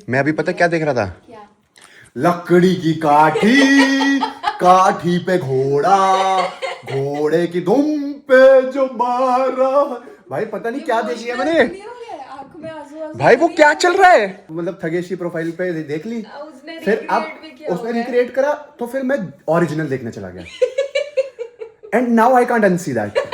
मैं अभी पता क्या देख रहा था? क्या? लकड़ी की काठी, काठी पे घोड़ा, घोड़े की दुम पे जो मारा। भाई पता नहीं क्या देख लिया मैंने। आंख में आंसू भाई वो क्या चल रहा है? मतलब थगेशी प्रोफाइल पे देख ली, उसने फिर अब recreate भी किया उसने हुआ है। रिक्रिएट करा, तो फिर मैं ओरिजिनल देखने चला गया। And now I can't unsee that.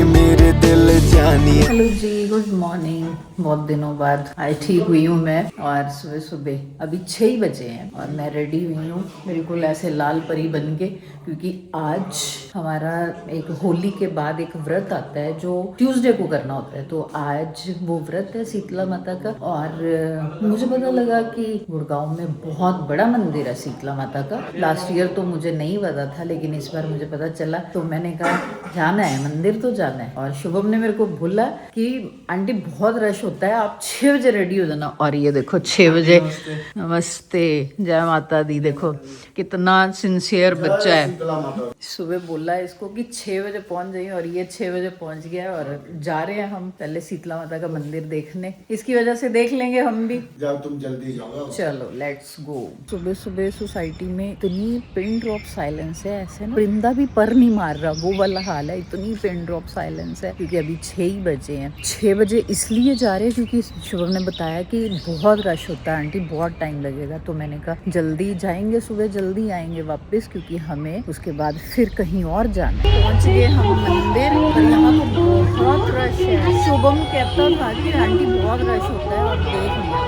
मेरे दिल जानिए। हेलो जी, गुड मॉर्निंग। बहुत दिनों बाद आई ठीक हुई हूँ मैं, और सुबह सुबह अभी 6 बजे हैं और मैं रेडी हुई हूँ बिल्कुल ऐसे लाल परी बन के, क्योंकि आज हमारा एक होली के बाद एक व्रत आता है जो ट्यूसडे को करना होता है। तो आज वो व्रत है शीतला माता का, और मुझे पता लगा कि गुड़गांव में बहुत बड़ा मंदिर है शीतला माता का। लास्ट ईयर तो मुझे नहीं पता था, लेकिन इस बार मुझे पता चला, तो मैंने कहा जाना है, मंदिर तो जाना है। और शुभम ने मेरे को बोला कि आंटी बहुत रश होता है, आप 6 बजे रेडी हो जाना। और ये देखो 6 बजे, नमस्ते, जय माता दी। देखो कितना सिंसियर बच्चा है। सुबह बोला इसको कि 6 बजे पहुंच जाइए, और ये 6 बजे पहुंच गया। और जा रहे हैं हम पहले शीतला माता का मंदिर देखने, इसकी वजह से देख लेंगे हम भी। जाओ तुम जल्दी जाओ। चलो लेट्स गो। सुबह सुबह सोसाइटी में इतनी पिन ड्रॉप साइलेंस है, ऐसे ना परिंदा भी पर नहीं मार रहा, वो वाला हाल है। इतनी पिन ड्रॉप साइलेंस है, क्योंकि अभी 6 ही बजे हैं। 6 बजे इसलिए जा रहे हैं क्योंकि शुभम ने बताया कि बहुत रश होता है आंटी, बहुत टाइम लगेगा। तो मैंने कहा जल्दी जाएंगे, सुबह जल्दी आएंगे वापस, क्योंकि हमें उसके बाद फिर कहीं और जाना है। पहुंच गए हम मंदिर, और यहाँ तो बहुत रश है। शुभम कहता था कि आंटी बहुत रश होता है, और देख लिया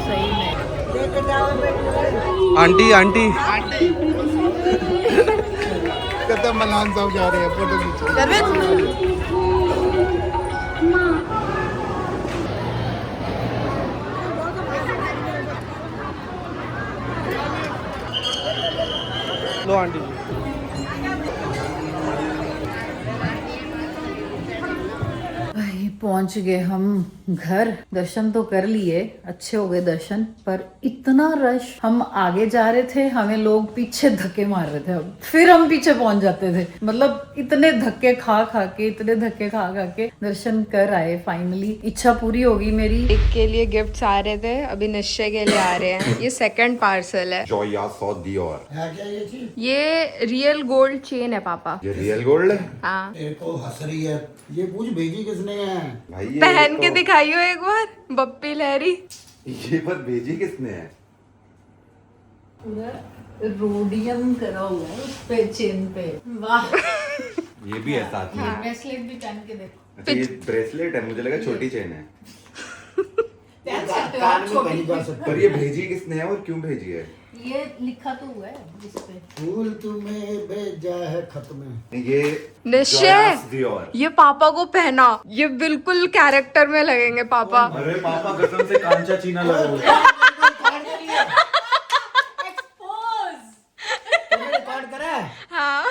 सही में। आंटी आंटी कदम मलान साहब जा रहे हैं फोटो खींचने। लो आंटी जी। भाई पहुंच गए हम घर। दर्शन तो कर लिए, अच्छे हो गए दर्शन, पर इतना रश। हम आगे जा रहे थे, हमें लोग पीछे धक्के मार रहे थे, अब फिर हम पीछे पहुंच जाते थे। मतलब इतने धक्के खा खा के दर्शन कर आए फाइनली। इच्छा पूरी होगी मेरी। एक के लिए गिफ्ट्स आ रहे थे, अभी निश्चय के लिए आ रहे हैं। ये सेकंड पार्सल है। जोया सौ दियोर। है क्या ये चीज? ये रियल गोल्ड चेन है पापा। ये रियल गोल्ड है हाँ, ये तो हंस रही है। ये पूछ भेजी किसने है? भाई। ये पहन के तो- दिखाइयो एक बार, बप्पी लहरी। ये बात भेजी किसने है? पूरा रोडियम करा हुआ है उस पे, चेन पे। वाह। ये भी है साथ में। ब्रेसलेट भी पहन के देखो। अच्छा ये ब्रेसलेट है, मुझे लगा छोटी चेन है। पहन सकते हो कान आप में छोटी। पहनी जा सकती पर ये भेजी किसने है और क्यों भेजी है? ये लिखा तो हुआ है इस पे। फूल तुम्हें भेजा है खत में। ये निश्चय, जोयास दियोर। ये पापा को पहना, ये बिल्कुल कैरेक्टर में लगेंगे पापा। अरे पापा कसम से कांचा चीना लगा। तुमने रिकॉर्ड करा है? हाँ,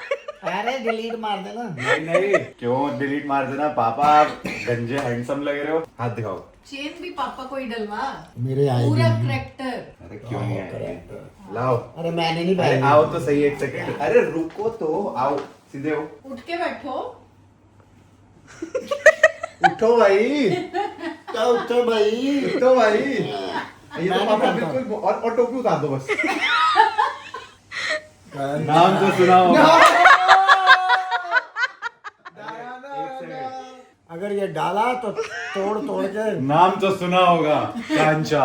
अरे डिलीट मार देना। नहीं क्यों डिलीट मार देना पापा, आप गंजे हैंडसम लग रहे हो। हाथ दिखाओ। चेन भी पापा को ही डलवा, मेरे आएगी पूरा नहीं। करेक्टर। अरे क्यों नहीं आएगी? लाओ। अरे मैंने नहीं अरे पहनी। आओ तो सही एक सेकंड। अरे रुको तो, आओ सीधे हो। उठ के बैठो। उठो भाई, क्या उठो भाई? उठो भाई। ये तो पापा बिल्कुल। और टोपी उतार दो बस। नाम तो सुना होगा। अगर ये डाला तो तोड़ तोड़ के। नाम तो सुना होगा, कांचा।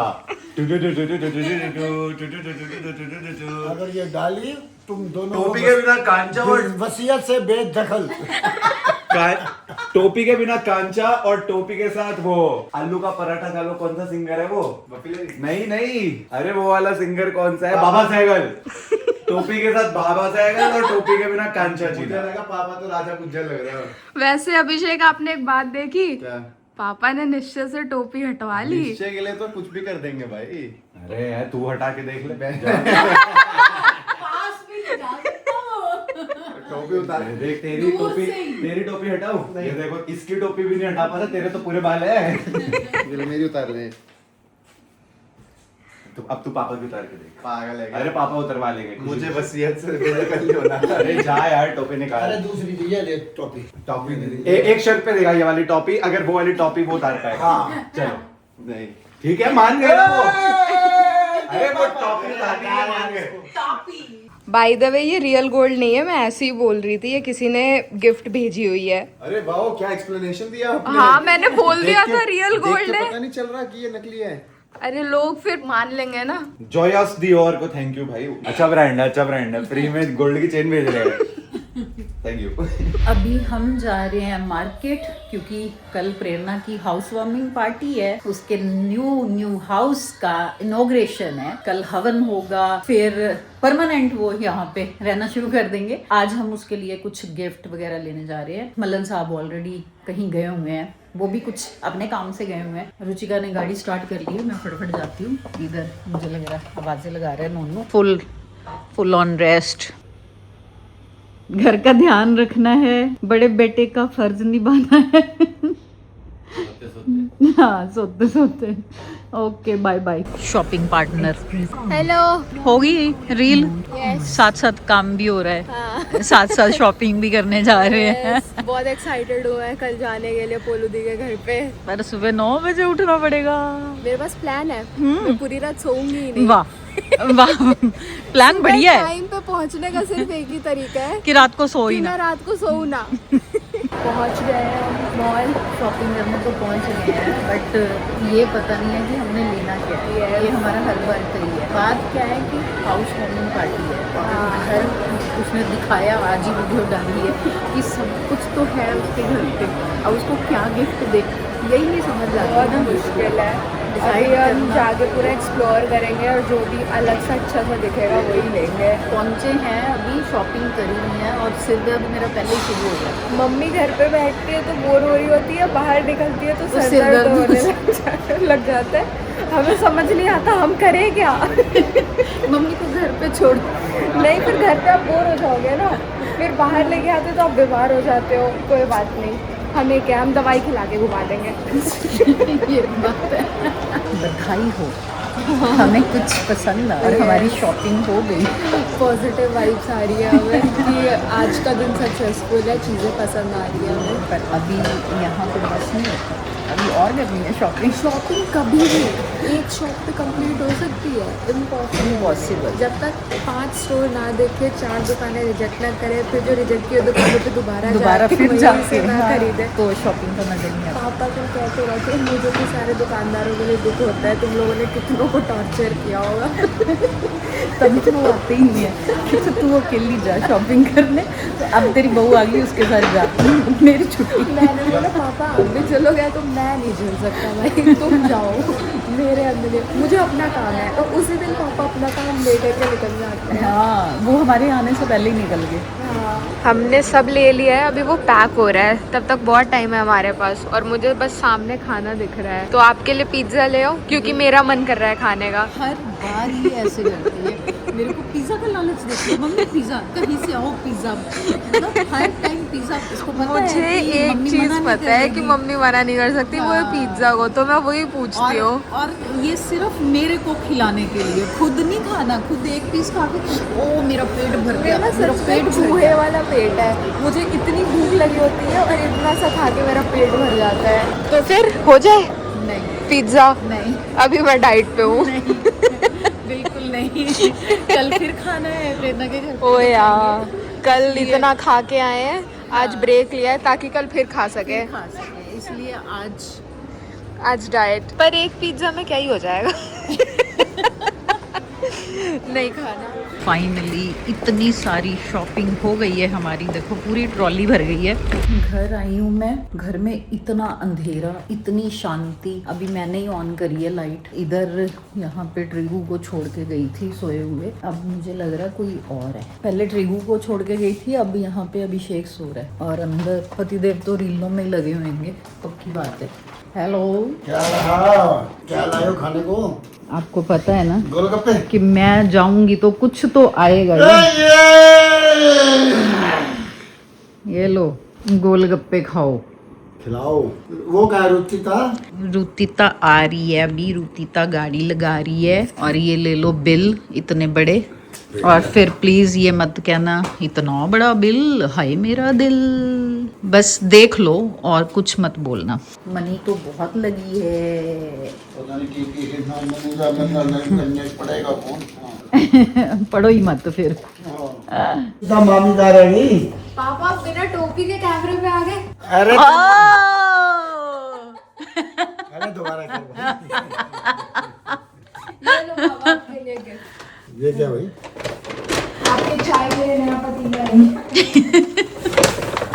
अगर ये डाली तुम दोनों टोपी के बिना कांचा और वसीयत से बेदखल। टोपी के बिना कांचा और टोपी के साथ वो आलू का पराठा खा लो। कौन सा सिंगर है वो? नहीं, अरे वो वाला सिंगर कौन सा है? बाबा सहगल। टोपी के साथ बाबा सहगल और टोपी के बिना कांचा चीना। लगा पापा तो राजा गुज्जर लग रहा है। वैसे अभिषेक आपने एक बात देखी, क्या? पापा ने निश्चय से टोपी हटवा ली। निश्चय के लिए तो कुछ भी कर देंगे भाई। अरे यार तू हटा के देख ले। पास भी नहीं जा सकता वो। टोपी उतार देख। तेरी टोपी हटाओ। ये देखो इसकी टोपी भी नहीं हटा पा रहा, तेरे तो पूरे बाल है। मेरी उतार दे। तो अब तू पापा की उतार के देख। पागल है क्या? अरे पापा उतरवा लेंगे। मुझे वसीयत से मेरे कर लियो ना। अरे जा यार, टोपी निकाल। अरे दूसरी दी है, ले टॉपी। टॉपी एक शर्ट पे देगा ये वाली टॉपी, अगर वो वाली टॉपी वो उतार पाएगा। हाँ। चलो नहीं ठीक है, मान गए ना वो। अरे वो टॉपी उतारनी है, मान गए। बाय द वे ये रियल गोल्ड नहीं है, मैं ऐसे ही बोल रही थी, ये किसी ने गिफ्ट भेजी हुई है। अरे वाह, क्या एक्सप्लेनेशन दिया आपने। हाँ मैंने बोल दिया था रियल देख के गोल्ड है। पता नहीं चल रहा कि ये नकली है। अरे लोग फिर मान लेंगे ना। जॉयस दियोर को थैंक यू भाई, अच्छा ब्रांड है, फ्री में गोल्ड की चेन भेज रहे हैं। Thank you. अभी हम जा रहे हैं मार्केट, क्योंकि कल प्रेरणा की हाउस वार्मिंग पार्टी है, उसके न्यू हाउस का इनॉग्रेशन है। कल हवन होगा, फिर परमानेंट वो यहाँ पे रहना शुरू कर देंगे। आज हम उसके लिए कुछ गिफ्ट वगैरह लेने जा रहे हैं। मल्लन साहब ऑलरेडी कहीं गए हुए हैं, वो भी कुछ अपने काम से गए हुए हैं। रुचिका ने गाड़ी स्टार्ट कर ली है, मैं फटाफट जाती हूँ। इधर मुझे लग रहा है आवाजें लगा रहे हैं नोनू। Full on rest. घर का ध्यान रखना है, बड़े बेटे का फर्ज निभाना है। हाँ सोते सोते। Okay bye bye. Shopping partner hello. होगी रील, साथ साथ काम भी हो रहा है, साथ साथ शॉपिंग भी करने जा रहे हैं। बहुत एक्साइटेड हूँ मैं कल जाने के लिए पोलू दी के घर पे। पर सुबह 9 बजे उठना पड़ेगा। मेरे पास प्लान है, मैं पूरी रात सोऊंगी ही नहीं। वाह वाह, प्लान बढ़िया है टाइम पे पहुंचने का सिर्फ एक ही तरीका है कि रात को सो ही कि ना। मैं रात को सोऊं ना। पहुंच गए हैं मॉल, शॉपिंग करने तो पहुंच गए हैं, बट ये पता नहीं है कि हमने लेना क्या है। ये हमारा हर बार का ही है। बात क्या है कि हाउस वार्मिंग पार्टी है, और घर उसने दिखाया, आज ही वीडियो डाली है कि सब कुछ तो है उसके घर पे, अब उसको क्या गिफ्ट दे, यही नहीं समझ आता। बहुत मुश्किल है। अभी हम जाके पूरा एक्सप्लोर करेंगे और जो भी अलग से अच्छा सा दिखेगा वही लेंगे। पहुंचे हैं, अभी शॉपिंग करी हुई है, और सिर दर्द मेरा पहले ही शुरू हो गया। मम्मी घर पे बैठती है तो बोर हो रही होती है, बाहर निकलती है तो सिर सिर दर्द दर्द होने लग जाता है। हमें समझ नहीं आता हम करें क्या। मम्मी को घर पे छोड़ नहीं फिर घर पे आप बोर हो जाओगे ना, फिर बाहर लेके आते तो आप बीमार हो जाते हो। कोई बात नहीं, हमें क्या, हम दवाई खिला के घुमा देंगे। ये बात है। बधाई हो, हमें कुछ पसंद आ और हमारी शॉपिंग हो गई। पॉजिटिव वाइब्स आ रही है हमें कि आज का दिन सक्सेसफुल है, चीज़ें पसंद आ रही है हमें। पर अभी यहाँ पे बस नहीं होता, अभी और करनी है शॉपिंग। शॉपिंग कभी भी एक शॉप पे कंप्लीट हो सकती है, इम्पॉसिबल। जब तक 5 स्टोर ना देखे, 4 दुकानें रिजेक्ट ना करे, फिर जो रिजेक्ट किए दुकानों पे दोबारा फिर वहीं जाके से ना हाँ, खरीदे। तो शॉपिंग का मजा नहीं आता। पापा तो कहते रहते, मुझे तो सारे दुकानदारों के लिए दुख होता है, तुम लोगों ने कितनों को टॉर्चर किया होगा। तभी तो वो आते ही नहीं है कि तो तू अकेली जा शॉपिंग करने, तो अब तेरी बहू आ गई उसके साथ जा, मेरी छुट्टी। मैंने बोला पापा आप भी चलोगे तो मैं नहीं झेल सकता भाई, तुम जाओ मेरे अंदर, मुझे अपना काम है। और उसी दिन पापा अपना काम ले करके निकल जाते हैं। हाँ, वो हमारे आने से पहले ही निकल गए। हमने सब ले लिया है, अभी वो पैक हो रहा है, तब तक बहुत टाइम है हमारे पास, और मुझे बस सामने खाना दिख रहा है। तो आपके लिए पिज्ज़ा ले आओ, क्योंकि मेरा मन कर रहा है खाने का। हर बार ये ऐसे करती है, मेरे को पिज्जा का लालच देती है। मम्मी पिज्जा, कहीं से आओ पिज्जा, मतलब हर टाइम पिज्जा। इसको पता मुझे है कि एक मम्मी चीज मना नहीं पता है कि करेगी। मम्मी मना नहीं कर सकती, वो है पिज्जा को, तो मैं वही पूछती हूँ। और ये सिर्फ मेरे को खिलाने के लिए, खुद नहीं खाना। खुद एक पीस खा के ओ मेरा पेट भर गया, मेरा मेरा सच पेट में भर चूहे गया। वाला पेट है, मुझे इतनी भूख लगी होती है और इतना सा खा के मेरा पेट भर जाता है। तो फिर हो जाए नहीं पिज्जा। नहीं अभी मैं डाइट पे हूँ। नहीं, बिल्कुल नहीं। कल फिर खाना है प्रेरणा के घर पे। ओ यार, कल इतना खा के आए हैं, आज ब्रेक लिया है ताकि कल फिर खा सके। खा सके, इसलिए आज डाइट पर एक पिज्जा में क्या ही हो जाएगा। नहीं खाना। फाइनली इतनी सारी शॉपिंग हो गई है हमारी, देखो पूरी ट्रॉली भर गई है। घर आई हूँ मैं, घर में इतना अंधेरा, इतनी शांति। अभी मैंने ही ऑन करी है लाइट। इधर यहाँ पे ट्रिगू को छोड़ के गई थी सोए हुए, अब मुझे लग रहा है कोई और है। पहले ट्रिगू को छोड़ के गई थी, अब यहाँ पे अभिषेक सो रहा है, और अंदर पतिदेव तो रीलों में लगे होंगे, पक्की बात है। हेलो, क्या लाए हो खाने को? आपको पता है ना गोलगप्पे। कि मैं जाऊंगी तो कुछ तो आएगा ही। ये लो गोलगप्पे खाओ। खिलाओ। वो क्या रुचिता? रुतिता आ रही है अभी, रुतिता गाड़ी लगा रही है। और ये ले लो बिल इतने बड़े, और फिर प्लीज ये मत कहना इतना बड़ा बिल, हाय मेरा दिल। बस देख लो और कुछ मत बोलना। मनी तो बहुत लगी है। पता नहीं कितना करने पड़ेगा कौन। पढ़ो ही मत फिर। कितना मामीदार है नहीं। पापा बिना टोपी के कैमरे पे आ गए। अरे ओ! दोबारा कर। ये लो पापा आपके लिए गिफ्ट। ये क्या भाई? आपके चाय के लिए नया पतीला है।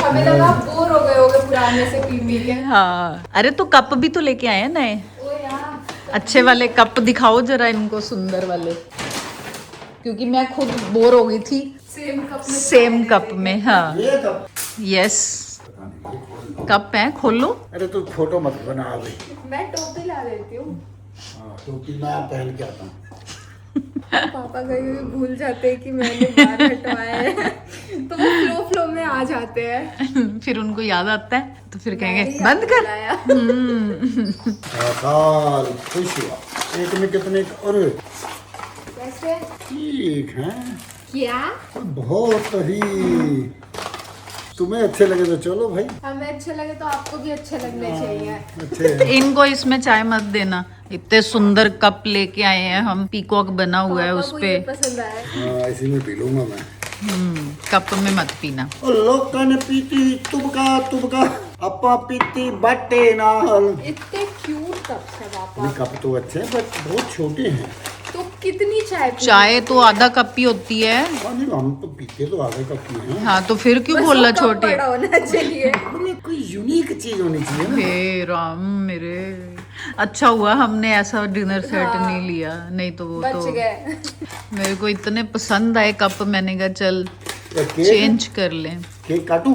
हमें लगा आप बोर हो गए होगे पुराने से पी पी के। हाँ, अरे तो कप भी तो लेके आए हैं नए। ओ यार, अच्छे वाले कप दिखाओ जरा इनको, सुंदर वाले, क्योंकि मैं खुद बोर हो गई थी सेम कप में। हाँ ये कब? यस, कप है, खोल लो। अरे तू फोटो मत बना अभी। मैं टोपी ला देती हूँ। हाँ, टोपी मैं पहन के आता हूँ। पापा कभी भी भूल जाते हैं कि मैंने बाल हटवाए हैं, तो वो फ्लो में आ जाते हैं। फिर उनको याद आता है तो फिर कहेंगे मैंने बंद कर। बुलाया। साल खुश हुआ। एक में कितने? अरे कैसे? ठीक है, क्या? बहुत ही। तुम्हें अच्छे लगे तो चलो भाई। हमें अच्छे लगे तो आपको भी अच्छे लगने चाहिए। अच्छे हैं। इनको इसमें चाय मत देना, इतने सुंदर कप लेके आए हैं हम, पीकॉक बना हुआ है पापा उस को पे। ये पसंद आया। हाँ, इसी में पी लूंगा मैं। कप में मत पीना। ओ लोकां ने पीती तुबका अपा पीती बाटे नाल। इतने क्यूट कप्स है पापा। ये कप तो अच्छे हैं बट बहुत छोटे हैं। तो कितनी चाय पी? चाय तो आधा कप ही होती है। हाँ, नहीं हम तो पीते तो आगे कप की हैं। हाँ तो फिर क्यों बस बोलना वो कप छोटे? बड़ा होना चाहिए। मतलब कोई यूनिक चीज होनी चाहिए ना। हे राम मेरे, अच्छा हुआ हमने ऐसा डिनर सेट नहीं लिया, नहीं तो वो बच तो गए। मेरे को इतने पसंद आए कप, मैंने कहा चल या केक? चेंज कर लें। केक काटूं?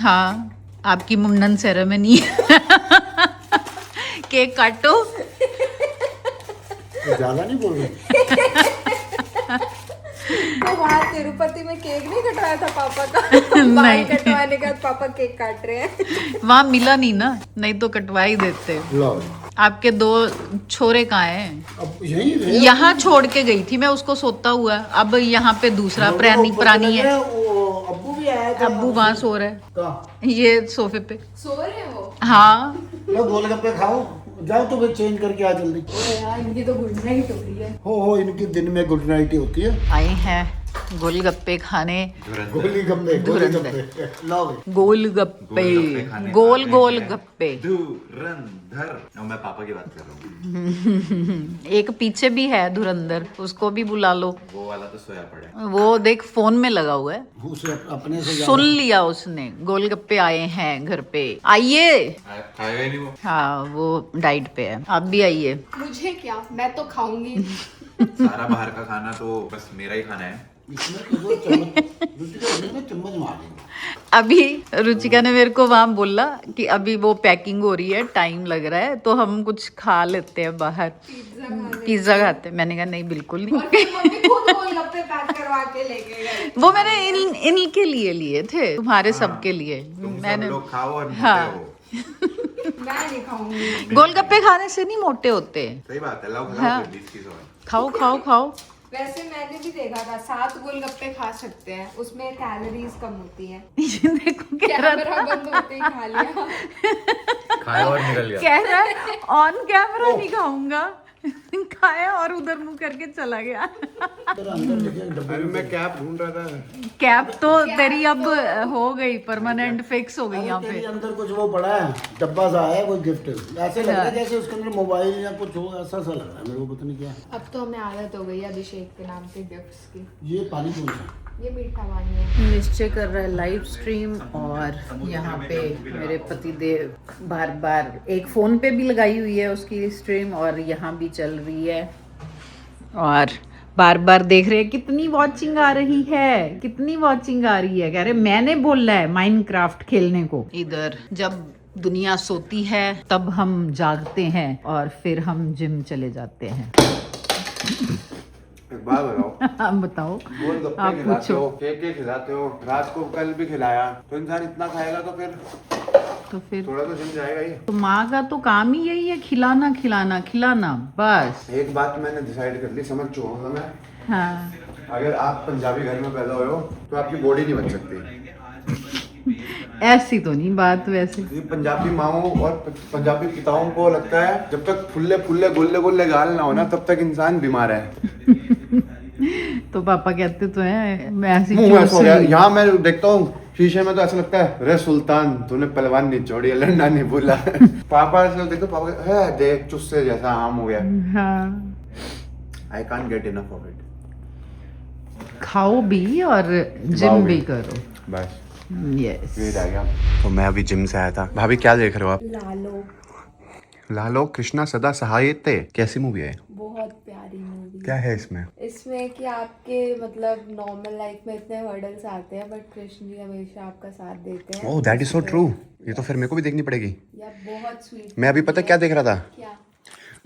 हाँ, आपकी मुंडन सेरेमनी। केक काटो। तो ज्यादा नहीं बोल रहे। तो वहाँ तिरुपति में केक नहीं कटवाया था पापा का? बाल कटवाने के बाद पापा केक काट रहे हैं। वहाँ मिला नहीं ना, नहीं तो कटवा ही देते। लो आपके 2 छोरे कहाँ हैं? अब यही है। यहाँ छोड़ के गई थी मैं उसको सोता हुआ, अब यहाँ पे दूसरा प्राणी है। वो अब्बू भी आया था। अब्बू वहाँ सो रहा है, कहाँ? ये सोफे पे। सो रहे हैं वो? हाँ लो गोलगप्पे खाओ, जाओ तो फिर चेंज करके आ जल्दी। ओए यार, इनकी तो गुड नाइट हो रही है। हो इनकी दिन में गुड नाइट ही होती है। आए हैं गोलगप्पे खाने। गोलगप्पे लो भाई। गोलगप्पे, खाने गोल आते गोल हैं। गप्पे। धुरंधर। और मैं पापा की बात कर रहा हूँ। एक पीछे भी है धुरंधर, उसको भी बुला लो। वो वाला तो सोया पड़ा है। वो देख फोन में लगा हुआ है, उसे अपने से सुन लिया उसने। गोलगप्पे आए हैं घर पे, आइए। खाएगा ही नहीं वो। हाँ वो डाइट पे है, आप भी आइए। मुझे क्या, मैं तो खाऊंगी। सारा बाहर का खाना तो बस मेरा ही खाना है। इसमें तो वो चम्मच मार देंगे। अभी रुचिका ने मेरे को वहाँ बोला कि अभी वो पैकिंग हो रही है, टाइम लग रहा है, तो हम कुछ खा लेते हैं बाहर, पिज्जा खाते हैं। मैंने कहा नहीं बिल्कुल नहीं। और फिर मम्मी खुद गोलगप्पे पैक करवा के लेके गए। वो मैंने इनके लिए लिए थे, तुम्हारे सबके लिए। तुम मैंने सब लोग खाओ और मोटे हाँ। हो। मैं नहीं खाऊंगी। गोलगप्पे खाने से नहीं मोटे होते। सही बात है। लाओ हाँ। 20 और। खाओ खाओ खाओ। वैसे मैंने भी देखा था 7 गोलगप्पे खा सकते हैं, उसमें कैलोरीज कम होती है। ये देखो कह रहा कैमरा बंद होते ही खा लिया। खाया और निकल गया। कह रहा है ऑन कैमरा नहीं खाऊंगा। खाया और उधर मुंह करके चला गया। अरे मैं कैप ढूंढ रहा था। कैप तो तेरी अब हो गई, परमानेंट फिक्स हो गई यहाँ तेरे पे। अंदर कुछ वो पड़ा है, डब्बा सा है कोई गिफ्ट। ऐसे लग रहा है जैसे उसके अंदर मोबाइल या कुछ हो, ऐसा सा लग रहा है मेरे को, पता नहीं क्या। अब तो हमें आदत हो गई है अभिषेक के नाम के गिफ्ट्स की। ये पानी कौन सा? ये मीठा पानी है। निश्चय कर रहा है लाइव स्ट्रीम, और यहाँ पे मेरे पति देव बार बार एक फोन पे भी लगाई हुई है उसकी स्ट्रीम, और यहाँ भी चल रही है, और बार बार देख रहे हैं कितनी वॉचिंग आ रही है, कितनी वॉचिंग आ रही है। कह रहे मैंने बोला है माइनक्राफ्ट खेलने को। इधर जब दुनिया सोती है तब हम जागते हैं, और फिर हम जिम चले जाते हैं। एक बात बताओ। आप बताओ, गोलगप्पे आप खिलाते पूछो। हो, केक खिलाते हो, रात को कल भी खिलाया, तो इंसान इतना खाएगा तो फिर तो फिर थोड़ा तो जिम जाएगा ही। तो माँ का तो काम ही यही है, खिलाना खिलाना खिलाना, बस। एक बात मैंने डिसाइड कर ली, समझ चुका हूँ मैं। हाँ, अगर आप पंजाबी घर में पैदा हुए हो तो आपकी बॉडी नहीं बन सकती। ऐसी तो नहीं बात वैसे। ये पंजाबी माओं और पंजाबी पिताओं को लगता है जब तक फुल्ले फुल्ले गोल्ले गोल्ले गाल ना हो ना तब तक इंसान बीमार है। तो पापा कहते तो हैं, मैं ऐसी मुंह क्यों ऐसा हो गया। से- यहाँ मैं देखता हूँ शीशे में तो ऐसा लगता है, रे सुल्तान तूने पहलवान नहीं छोड़ी, लड़ना नहीं भूला। पापा ऐसे देखते, पापा है देख चुस्से जैसा आम हो गया। हाँ, I can't get enough of it. खाओ भी और जिम खाओ भी भी। करो। बस यस। ये रह गया। तो मैं अभी जिम से आया था। भाभी क्या देख रहे हो आप? लालो, लालो कृष्णा सदा सहायते, कैसी मूवी है? बहुत प्यारी मूवी। क्या है इसमें? इसमें कि आपके मतलब नॉर्मल लाइफ में इतने हर्डल्स आते हैं बट कृष्ण जी हमेशा आपका साथ देते हैं। Oh that is so true. ये तो फिर मेरे को भी देखनी पड़ेगी। या बहुत स्वीट। मैं अभी पता क्या देख रहा था? क्या?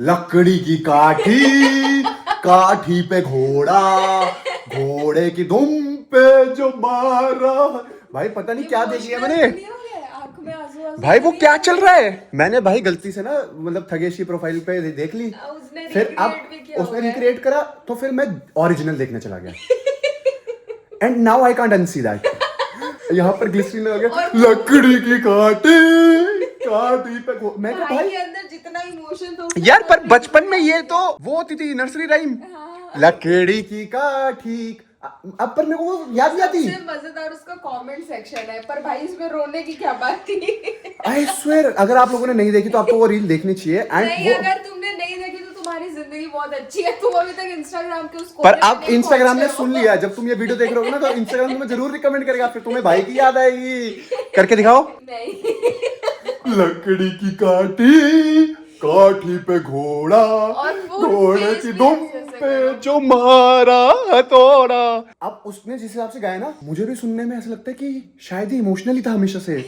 लकड़ी की काठी, काठी पे घोड़ा, घोड़े की दुम पे जो मारा। भाई पता नहीं क्या देख लिया मैंने। आंख में आंसू आंसू भाई वो क्या चल रहा है? मैंने भाई गलती से ना मतलब थगेशी प्रोफाइल पे देख ली, उसने फिर अब recreate भी किया उसने होगा। रिक्रिएट करा तो फिर मैं ओरिजिनल देखने चला गया। And now I can't unsee that. यहाँ पर ग्लिसरीन हो गया, लकड़ी की काटी, काटी पे मैं क्या भाई भाई के अंदर जितना इमोशन था यार, पर बचपन में ये तो वो होती थी नर्सरी राइम, लकड़ी की काठी। अब पर मेरे को वो याद नहीं आती। सबसे मजेदार उसका कमेंट सेक्शन है, पर भाई इसमें रोने की क्या बात थी? आई स्वेयर अगर आप लोगों ने नहीं देखी तो आपको वो रील देखनी चाहिए। नहीं, एंड अगर तुमने नहीं देखी तो तुम्हारी जिंदगी बहुत अच्छी है, तुम अभी तक इंस्टाग्राम के उसको पर अब इंस्टाग्राम ने सुन लिया, जब तुम ये वीडियो देख रहे हो ना तो इंस्टाग्राम तुम्हें जरूर रिकमेंड करेगा, फिर तुम्हें भाई की याद आएगी। करके दिखाओ। नहीं। लकड़ी की काटी, काठी पे घोड़ा, और वो घोड़े face की भी दुम ऐसे ऐसे पे जो मारा हथौड़ा। अब उसने जिस हिसाब से गाया ना, मुझे भी सुनने में ऐसा लगता है कि शायद ही इमोशनली था हमेशा से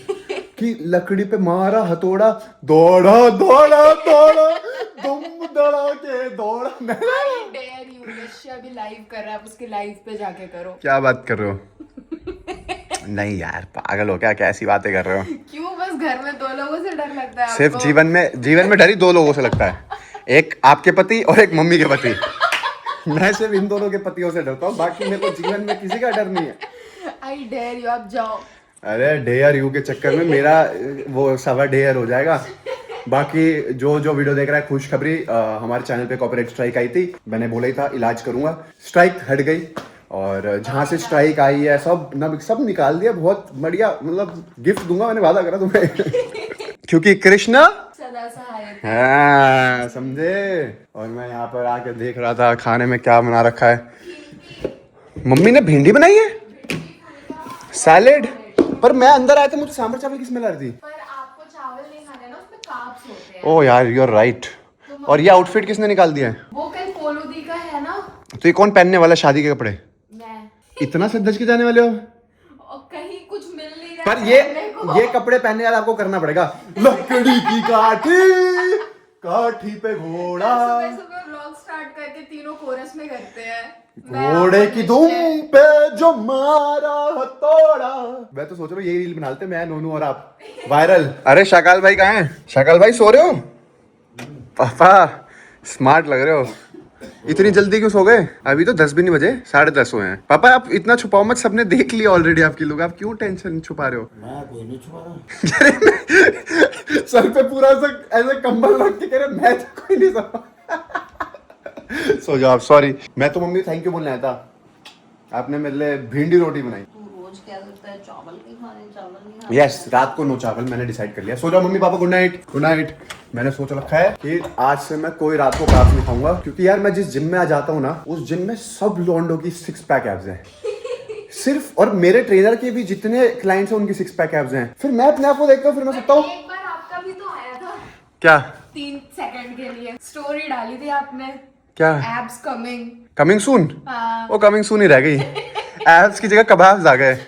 कि लकड़ी पे मारा हथौड़ा, दौड़ा दौड़ा दौड़ा, दुम दड़ा के दौड़ा। मैं I dare you, यश अभी लाइव कर रहा है, आप उसके लाइव पे जाके करो। क्या बात कर रहे हो? नहीं यार पागल हो क्या, कैसी बातें कर रहे हो? क्यों? बस घर में दो लोगों से डर लगता है सिर्फ आपको? जीवन में डर ही दो लोगों से लगता है, एक आपके पति और एक मम्मी के पति। मैं सिर्फ इन दोनों के पतियों से डरता हूँ, बाकी मेरे को जीवन में किसी का डर नहीं है। I dare you, आप जाओ। अरे डेयर यू के चक्कर में मेरा वो सवा डेयर हो जाएगा। बाकी जो वीडियो देख रहा है, खुशखबरी, हमारे चैनल पे कॉपीराइट स्ट्राइक आई थी, मैंने बोला ही था इलाज करूंगा, स्ट्राइक हट गई और जहां से स्ट्राइक आई है सब निकाल दिया। बहुत बढ़िया, मतलब गिफ्ट दूंगा, मैंने वादा करा तुम्हें। क्योंकि कृष्णा सदा सहायक। हाँ समझे। और मैं यहाँ पर आके देख रहा था खाने में क्या बना रखा है। मम्मी ने भिंडी बनाई है, सैलेड। पर मैं अंदर आया था, मुझे सांभर चावल की स्मेल आ रही थी। पर आपको चावल नहीं खाने ना, उसमें कार्ब्स होते हैं। ओ यार यू आर राइट। और ये आउटफिट किसने निकाल दिया है? वो कल कोलूदी का है ना। तो ये कौन पहनने वाला है शादी के कपड़े? मैं। इतना सज के जाने वाले हो? और कहीं कुछ मिल नहीं रहा पर पहनने को। ये कपड़े पहनने वाला आपको करना पड़ेगा। लकड़ी की काठी, काठी पे घोड़ा, सुबह सुबह व्लॉग स्टार्ट करके तीनों कोरस में करते हैं। घोड़े की दुम पे जो मारा हथौड़ा। मैं तो सोच रहा हूँ यही रील बना लेते, मैं नोनू और आप, वायरल। अरे शाकाल भाई कहाँ हैं? शाकाल भाई सो रहे हो? पापा स्मार्ट लग रहे हो। इतनी जल्दी क्यों सो गए? अभी तो 10 भी नहीं बजे, 10:30 हुए हैं। पापा आप इतना छुपाओ मत, सबने देख लिया ऑलरेडी आपकी लोग, आप क्यों टेंशन छुपा रहे हो? मैं कोई नहीं छुपा रहा। सर पे पूरा ऐसे कंबल रख के कह रहे मैं तो कोई नहीं सो। सो जाओ आप, सॉरी। मैं तो मम्मी थैंक यू बोलने आया था, आपने मेरे लिए भिंडी रोटी बनाई। रोज क्या करता है, चावल नहीं खाने, चावल नहीं खाने। यस रात को नो चावल, मैंने डिसाइड कर लिया। सो जाओ mummy papa, good night. Good night. मैंने सोच रखा है कि आज से मैं कोई रात को कार्ब्स नहीं खाऊंगा, क्योंकि यार मैं जिस जिम में आ जाता हूँ ना, उस जिम में सब लॉन्डो की 6 पैक एब्स हैं सिर्फ। और मेरे ट्रेनर के भी जितने क्लाइंट्स हैं उनकी 6 पैक एब्स हैं। फिर मैं अपने आप को देखता हूँ, फिर मैं सोचता हूँ एक बार आपका भी तो आया था क्या 3 सेकंड के लिए, स्टोरी डाली थी आपने, क्या एब्स कमिंग। Coming soon. हाँ। वो कमिंग सून ही रह गई, एब्स की जगह कबाब्स आ गए।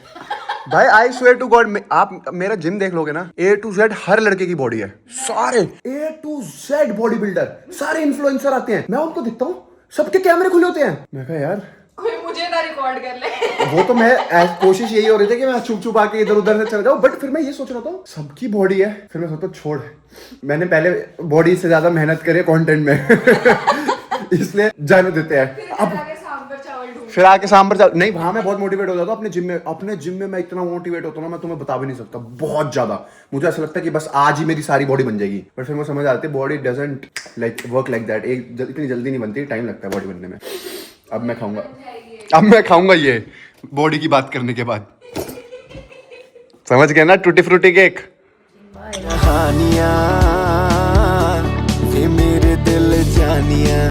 भाई आई स्वेयर टू गॉड, आप मेरा जिम देख लोगे ना, A to Z हर लड़के की बॉडी है, सारे A to Z body builder, सारे इन्फ्लुएंसर आते हैं, मैं उनको देखता हूँ सबके कैमरे खुले होते हैं। मैं कहा यार कोई मुझे सीधा रिकॉर्ड कर ले। वो तो मैं कोशिश यही हो रही थी कि मैं छुप छुपा के इधर उधर से चल जाऊं, बट फिर मैं ये सोच रहा था सबकी बॉडी है, फिर मैं सोचता छोड़, मैंने पहले बॉडी से ज्यादा मेहनत करी है कंटेंट में इसलिए जाने देते हैं। अब फिर आके सांभर चावल नहीं, वहां मैं बहुत मोटिवेट हो जाता हूँ अपने जिम में मैं इतना मोटिवेट होता हूँ ना, मैं तुम्हें बता भी नहीं सकता, बहुत ज्यादा। मुझे ऐसा लगता है कि बस आज ही मेरी सारी बॉडी बन जाएगी, बट फिर मैं समझ आती है body doesn't like work like that. इतनी जल्दी नहीं बनती, टाइम लगता है बॉडी बनने में। अब मैं खाऊंगा ये बॉडी की बात करने के बाद, समझ गए ना? टूटी फ्रूटी केक कहानियां वे मेरे दिल जानिया।